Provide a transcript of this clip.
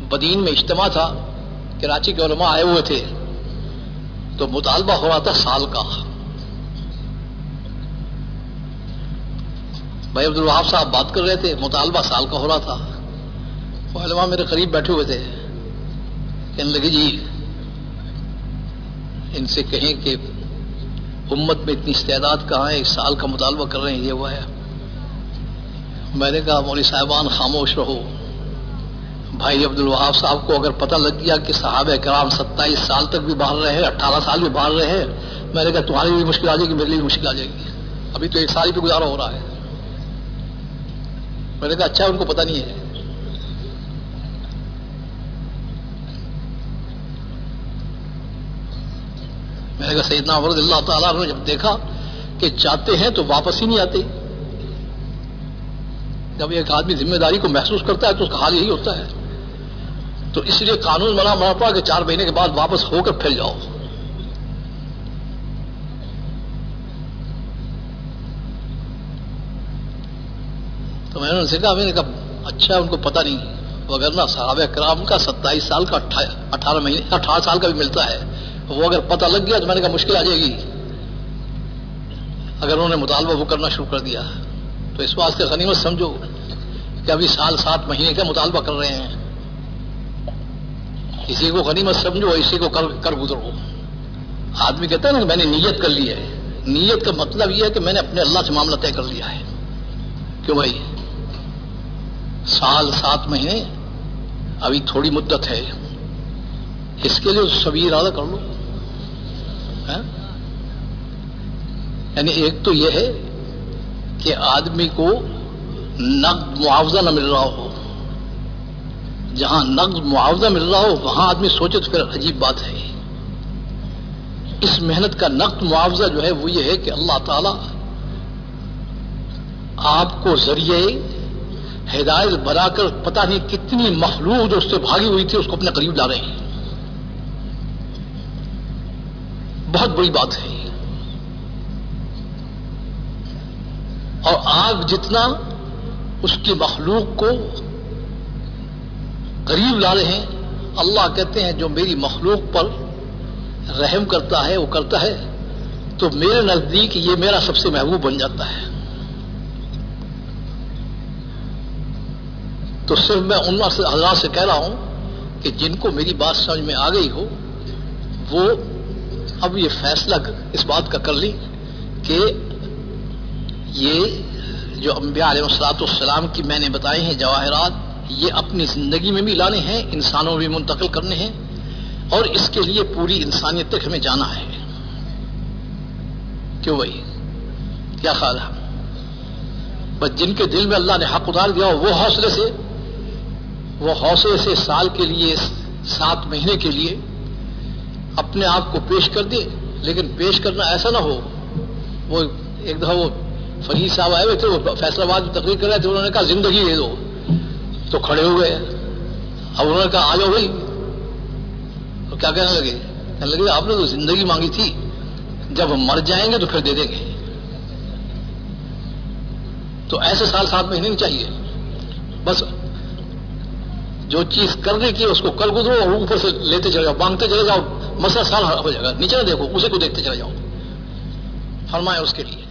بدین میں اجتماع تھا، کراچی کے علماء آئے ہوئے تھے، تو مطالبہ ہو رہا تھا سال کا. بھائی عبدالوہاب صاحب بات کر رہے تھے، مطالبہ سال کا ہو رہا تھا. وہ علماء میرے قریب بیٹھے ہوئے تھے، کہنے لگے جی ان سے کہیں کہ امت میں اتنی استعداد کہاں ہے، ایک سال کا مطالبہ کر رہے ہیں، یہ ہوا ہے. میں نے کہا مولوی صاحبان خاموش رہو. بھائی عبدالوہاب صاحب کو اگر پتہ لگ گیا کہ صحابہ کرام 27 سال تک بھی باہر رہے ہیں، 18 سال بھی باہر رہے ہیں، میں نے کہا تمہاری بھی مشکل آ جائے گی، میرے لیے بھی مشکل آ جائے گی. ابھی تو ایک سال ہی پہ گزارا ہو رہا ہے. میں نے کہا اچھا ان کو پتہ نہیں ہے. میں نے کہا سیدنا عمر رضی اللہ تعالیٰ نے جب دیکھا کہ جاتے ہیں تو واپس ہی نہیں آتے. جب ایک آدمی ذمہ داری کو محسوس کرتا ہے تو اس کا حال یہی ہوتا ہے. تو اس لیے قانون بنا پڑا کہ 4 مہینے کے بعد واپس ہو کر پھر جاؤ. تو میں نے ان سے کہا، میں نے کہا اچھا ان کو پتہ نہیں، وگرنہ صحابہ کرام کا 27 سال کا 18 سال کا بھی ملتا ہے. وہ اگر پتہ لگ گیا تو میں نے کہا مشکل آ جائے گی اگر انہوں نے مطالبہ وہ کرنا شروع کر دیا. تو اس واسطے غنیمت سمجھو کہ ابھی سال 7 مہینے کا مطالبہ کر رہے ہیں. کسی کو غنیمت سمجھو، اسی کو کر گزرو. آدمی کہتا ہے نا کہ میں نے نیت کر لی ہے. نیت کا مطلب یہ ہے کہ میں نے اپنے اللہ سے معاملہ طے کر لیا ہے. کیوں بھائی، سال 7 مہینے ابھی تھوڑی مدت ہے، اس کے لیے سبھی ارادہ کر لو. یعنی ایک تو یہ ہے کہ آدمی کو نقد معاوضہ نہ مل رہا ہو. جہاں نقد معاوضہ مل رہا ہو وہاں آدمی سوچے تو پھر عجیب بات ہے. اس محنت کا نقد معاوضہ جو ہے وہ یہ ہے کہ اللہ تعالی آپ کو ذریعے ہدایت بنا کر پتہ نہیں کتنی مخلوق جو اس سے بھاگی ہوئی تھی اس کو اپنے قریب لا رہے ہیں. بہت بڑی بات ہے. اور آپ جتنا اس کی مخلوق کو قریب لا رہے ہیں، اللہ کہتے ہیں جو میری مخلوق پر رحم کرتا ہے وہ کرتا ہے تو میرے نزدیک یہ میرا سب سے محبوب بن جاتا ہے. تو صرف میں ان حضرات سے کہہ رہا ہوں کہ جن کو میری بات سمجھ میں آ گئی ہو وہ اب یہ فیصلہ اس بات کا کر لی کہ یہ جو انبیاء علیہ الصلوۃ والسلام کی میں نے بتائے ہیں جواہرات، یہ اپنی زندگی میں بھی لانے ہیں، انسانوں میں بھی منتقل کرنے ہیں، اور اس کے لیے پوری انسانیت تک ہمیں جانا ہے. کیوں بھائی، کیا خیال ہے؟ بس جن کے دل میں اللہ نے حق اتار دیا وہ حوصلے سے سال کے لیے 7 مہینے کے لیے اپنے آپ کو پیش کر دے. لیکن پیش کرنا ایسا نہ ہو. وہ ایک دفعہ وہ فرید صاحب آئے ہوئے تھے، وہ فیصلہ آباد میں تقریر کر رہے تھے، انہوں نے کہا زندگی دے دو، تو کھڑے ہو گئے. اب انہوں نے کہا آ جاؤ بھائی. تو کیا کہنے لگے آپ نے تو زندگی مانگی تھی، جب ہم مر جائیں گے تو پھر دے دیں گے. تو ایسے سال 7 مہینے نہیں چاہیے. بس جو چیز کرنے کی اس کو کر گزرو اور اوپر سے لیتے چلے جاؤ، مانگتے چلے جاؤ، مسئلہ سال ہو جائے گا. نیچے نہ دیکھو، اسی کو دیکھتے چلے جاؤ. فرمائے اس کے لیے